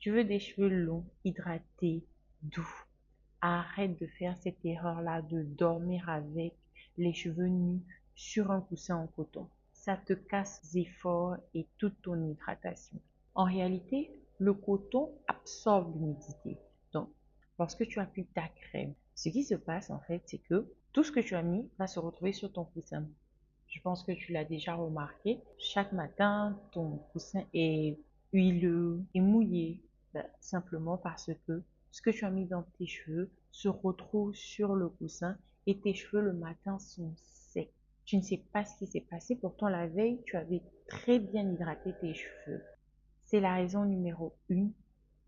Tu veux des cheveux longs, hydratés, doux. Arrête de faire cette erreur-là de dormir avec les cheveux nus sur un coussin en coton. Ça te casse tes efforts et toute ton hydratation. En réalité, le coton absorbe l'humidité. Donc, lorsque tu appliques ta crème, ce qui se passe en fait, c'est que tout ce que tu as mis va se retrouver sur ton coussin. Je pense que tu l'as déjà remarqué. Chaque matin, ton coussin est huileux et mouillé. Simplement parce que ce que tu as mis dans tes cheveux se retrouve sur le coussin et tes cheveux le matin sont secs. Tu ne sais pas ce qui s'est passé, pourtant la veille, tu avais très bien hydraté tes cheveux. C'est la raison numéro 1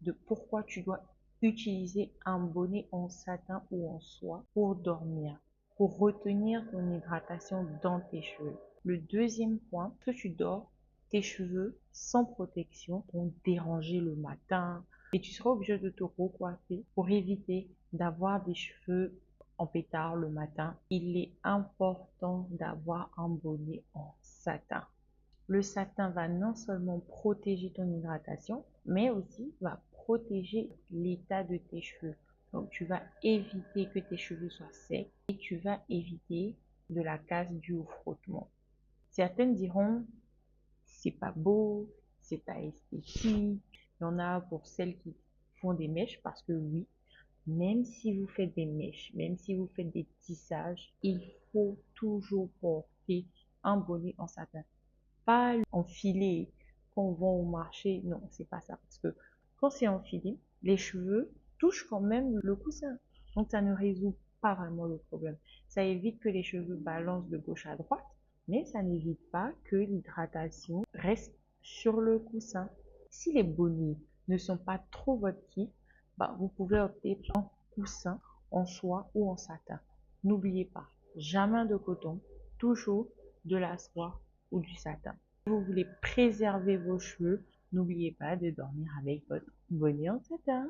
de pourquoi tu dois utiliser un bonnet en satin ou en soie pour dormir, pour retenir ton hydratation dans tes cheveux. Le deuxième point, que tu dors, tes cheveux sans protection vont déranger le matin et tu seras obligé de te recoiffer pour éviter d'avoir des cheveux en pétard le matin. Il est important d'avoir un bonnet en satin. Le satin va non seulement protéger ton hydratation, mais aussi va protéger l'état de tes cheveux. Donc, tu vas éviter que tes cheveux soient secs et tu vas éviter de la casse due au frottement. Certaines diront, c'est pas beau, c'est pas esthétique. Il y en a pour celles qui font des mèches parce que oui, même si vous faites des mèches, même si vous faites des tissages, il faut toujours porter un bonnet en satin. Pas enfilé quand on va au marché, non, c'est pas ça. Parce que quand c'est enfilé, les cheveux touchent quand même le coussin. Donc ça ne résout pas vraiment le problème. Ça évite que les cheveux balancent de gauche à droite, mais ça n'évite pas que l'hydratation reste sur le coussin. Si les bonnets ne sont pas trop votre kiff, bah, vous pouvez opter pour un coussin en soie ou en satin. N'oubliez pas, jamais de coton, toujours de la soie ou du satin. Si vous voulez préserver vos cheveux, n'oubliez pas de dormir avec votre bonnet en satin.